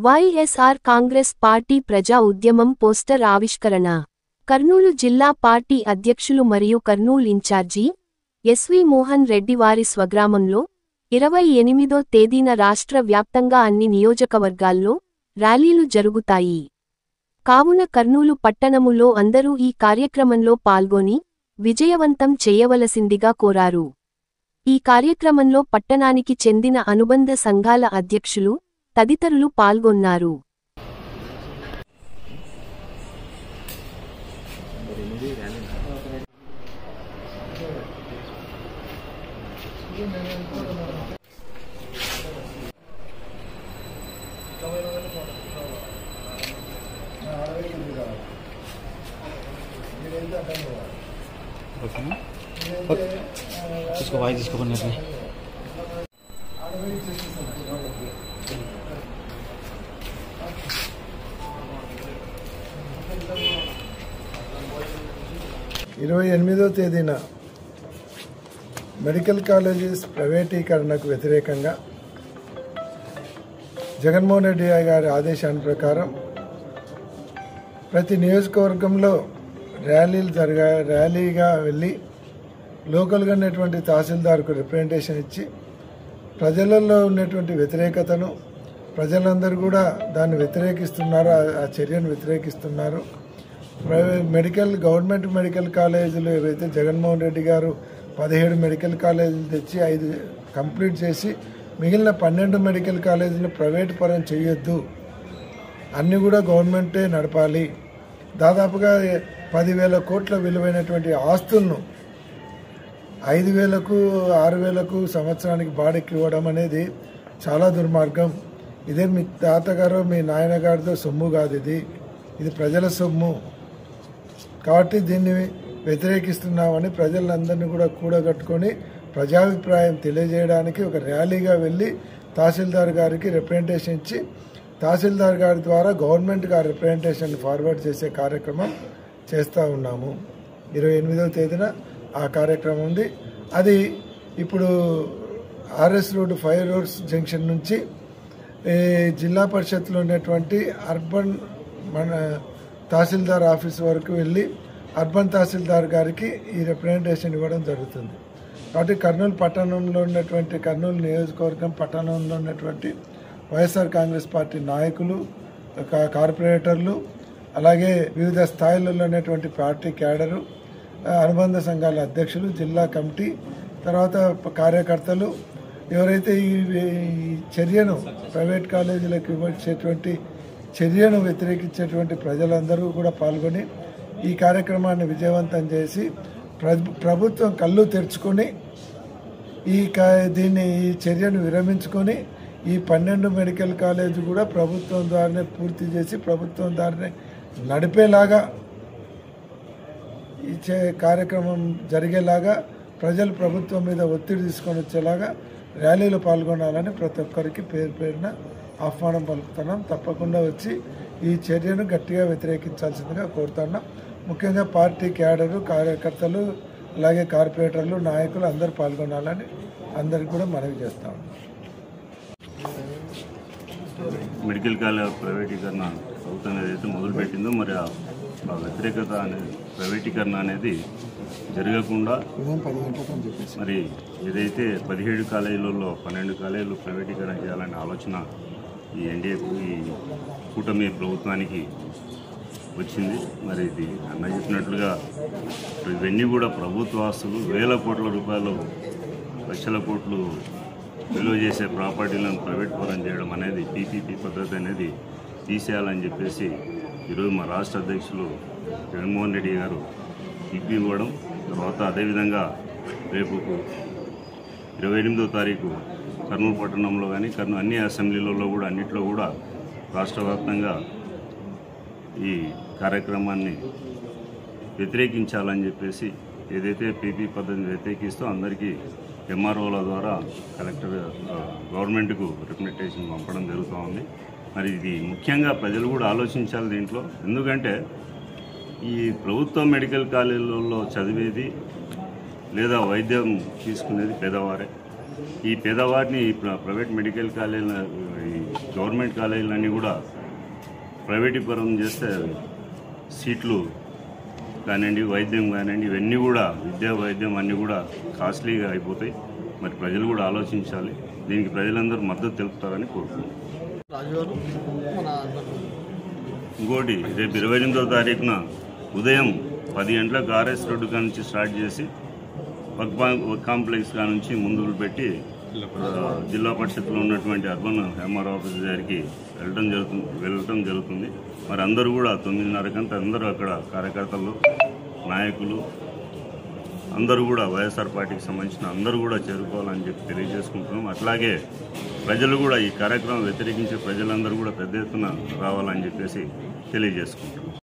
YSR Congress party ప్రజా ఉద్యమం poster ఆవిష్కరణ. కర్నూలు జిల్లా పార్టీ అధ్యక్షులు మరియు కర్నూలు ఇన్ఛార్జి ఎస్వి మోహన్ రెడ్డి వారి స్వగ్రామంలో 28వ తేదీన రాష్ట్ర వ్యాప్తంగా అన్ని నియోజకవర్గాల్లో ర్యాలీలు జరుగుతాయి. కావున కర్నూలు పట్టణములో అందరూ ఈ కార్యక్రమంలో పాల్గొని విజయవంతం చేయవలసిందిగా కోరారు. ఈ కార్యక్రమంలో పట్టణానికి చెందిన అనుబంధ సంఘాల అధ్యక్షులు తదితరులు పాల్గొన్నారు. इसको भाई जिसको बनने पे 28వ తేదీన మెడికల్ కాలేజెస్ ప్రైవేటీకరణకు వ్యతిరేకంగా జగన్మోహన్ రెడ్డి గారి ఆదేశాల ప్రకారం ప్రతి నియోజకవర్గంలో ర్యాలీగా వెళ్ళి లోకల్గా ఉన్నటువంటి తహసీల్దార్కు రిప్రజెంటేషన్ ఇచ్చి ప్రజలలో ఉన్నటువంటి వ్యతిరేకతను ప్రజలందరూ కూడా దాన్ని వ్యతిరేకిస్తున్నారు, ఆ చర్యను వ్యతిరేకిస్తున్నారు. గవర్నమెంట్ మెడికల్ కాలేజీలు ఏవైతే జగన్మోహన్ రెడ్డి గారు 17 మెడికల్ కాలేజీలు తెచ్చి 5 కంప్లీట్ చేసి మిగిలిన 12 మెడికల్ కాలేజీలు ప్రైవేట్ పరం చేయొద్దు, అన్నీ కూడా గవర్నమెంటే నడపాలి. దాదాపుగా 10,000 కోట్ల విలువైనటువంటి ఆస్తులను 5,000కు 6,000కు సంవత్సరానికి బాడెక్కి ఇవ్వడం అనేది చాలా దుర్మార్గం. ఇదే మీ తాతగారు మీ నాయనగారితో సొమ్ము కాదు, ఇది ప్రజల సొమ్ము. కాబట్టి దీన్ని వ్యతిరేకిస్తున్నామని ప్రజలందరినీ కూడా కూడగట్టుకొని ప్రజాభిప్రాయం తెలియజేయడానికి ఒక ర్యాలీగా వెళ్ళి తహసీల్దార్ గారికి రిప్రజెంటేషన్ ఇచ్చి తహసీల్దార్ గారి ద్వారా గవర్నమెంట్ గారి రిప్రజెంటేషన్ ఫార్వర్డ్ చేసే కార్యక్రమం చేస్తూ ఉన్నాము. 28వ తేదీన ఆ కార్యక్రమం ఉంది. అది ఇప్పుడు ఆర్ఎస్ రోడ్ 5 రోడ్స్ జంక్షన్ నుంచి జిల్లా పరిషత్లో ఉన్నటువంటి అర్బన్ తహసీల్దార్ ఆఫీస్ వరకు వెళ్ళి అర్బన్ తహసీల్దార్ గారికి ఈ రిప్రజెంటేషన్ ఇవ్వడం జరుగుతుంది. కాబట్టి కర్నూలు పట్టణంలో ఉన్నటువంటి కర్నూలు నియోజకవర్గం పట్టణంలో ఉన్నటువంటి వైఎస్ఆర్ కాంగ్రెస్ పార్టీ నాయకులు, కార్పొరేటర్లు, అలాగే వివిధ స్థాయిలలో ఉన్నటువంటి పార్టీ క్యాడరు, అనుబంధ సంఘాల అధ్యక్షులు, జిల్లా కమిటీ, తర్వాత కార్యకర్తలు ఎవరైతే ఈ చర్యను ప్రైవేట్ కాలేజీలకు ఇవ్వచ్చేటువంటి చర్యను వ్యతిరేకించేటువంటి ప్రజలందరూ కూడా పాల్గొని ఈ కార్యక్రమాన్ని విజయవంతం చేసి ప్రభుత్వం కళ్ళు తెరుచుకొని ఈ చర్యను విరమించుకొని ఈ 12 మెడికల్ కాలేజీ కూడా ప్రభుత్వం ద్వారానే పూర్తి చేసి ప్రభుత్వం ద్వారానే నడిపేలాగా ఈ కార్యక్రమం జరిగేలాగా ప్రజలు ప్రభుత్వం మీద ఒత్తిడి తీసుకొని వచ్చేలాగా ర్యాలీలో పాల్గొనాలని ప్రతి ఒక్కరికి పేరున ఆహ్వానం పలుకుతున్నాం. తప్పకుండా వచ్చి ఈ చర్యను గట్టిగా వ్యతిరేకించాల్సిందిగా కోరుతున్నాం. ముఖ్యంగా పార్టీ క్యాడరు, కార్యకర్తలు, అలాగే కార్పొరేటర్లు, నాయకులు అందరూ పాల్గొనాలని అందరికి కూడా మనవి చేస్తాం. మెడికల్ కాలేజ్ ప్రైవేటీకరణ ప్రభుత్వం ఏదైతే మొదలుపెట్టిందో మరి ఆ వ్యతిరేకత అనేది ప్రైవేటీకరణ అనేది జరగకుండా మరి ఏదైతే 17 కాలేజీలలో 12 కాలేజీలు ప్రైవేటీకరణ చేయాలనే ఆలోచన ఈ ఎన్డీఏ ఈ కూటమి ప్రభుత్వానికి వచ్చింది. మరి ఇది అన్న చెప్పినట్లుగా ఇవన్నీ కూడా ప్రభుత్వ ఆస్తులు, వేల కోట్ల రూపాయలు, లక్షల కోట్లు విలువ చేసే ప్రాపర్టీలను ప్రైవేట్ పరం చేయడం అనేది పీపీపీ పద్ధతి అనేది తీసేయాలని చెప్పేసి ఈరోజు మా రాష్ట్ర అధ్యక్షులు జగన్మోహన్ రెడ్డి గారు పిలుపు ఇవ్వడం, తర్వాత అదేవిధంగా రేపు 28వ తారీఖు కర్నూలు పట్టణంలో కానీ అన్ని అసెంబ్లీలలో కూడా అన్నింటిలో కూడా రాష్ట్ర వ్యాప్తంగా ఈ కార్యక్రమాన్ని వ్యతిరేకించాలని చెప్పేసి ఏదైతే పీపీ పద్ధతిని వ్యతిరేకిస్తూ అందరికీ ఎంఆర్ఓల ద్వారా కలెక్టర్ గవర్నమెంట్కు రిప్రజెంటేషన్ పంపడం జరుగుతూ ఉంది. మరి ఇది ముఖ్యంగా ప్రజలు కూడా ఆలోచించాలి దీంట్లో. ఎందుకంటే ఈ ప్రభుత్వ మెడికల్ కాలేజీలలో చదివేది లేదా వైద్యం తీసుకునేది పేదవారే. ఈ పేదవారిని ప్రైవేట్ మెడికల్ కాలేజీల ఈ గవర్నమెంట్ కాలేజీలన్నీ కూడా ప్రైవేటీకరణ చేస్తే సీట్లు కానివ్వండి, వైద్యం కానివ్వండి, ఇవన్నీ కూడా విద్యా వైద్యం అన్నీ కూడా కాస్ట్లీగా అయిపోతాయి. మరి ప్రజలు కూడా ఆలోచించాలి. దీనికి ప్రజలందరూ మద్దతు తెలుపుతారని కోరుకుంటున్నాం. ఇంకోటి రేపు 28వ తారీఖున ఉదయం 10 గంటలకు ఆర్ఎస్ రోడ్డు కా నుంచి స్టార్ట్ చేసి వర్క్ కాంప్లెక్స్ కా నుంచి ముందుకు పెట్టి జిల్లా పరిషత్లో ఉన్నటువంటి అర్బన్ ఎంఆర్ ఆఫీస్ దగ్గరికి వెళ్ళటం జరుగుతుంది. మరి అందరూ కూడా 9:30 అందరూ అక్కడ కార్యకర్తలు, నాయకులు అందరూ కూడా వైఎస్ఆర్ పార్టీకి సంబంధించిన అందరూ కూడా చేరుకోవాలని చెప్పి తెలియజేసుకుంటున్నాం. అట్లాగే ప్రజలు కూడా ఈ కార్యక్రమం వ్యతిరేకించే ప్రజలందరూ కూడా పెద్ద ఎత్తున రావాలని చెప్పేసి తెలియజేసుకుంటున్నాం.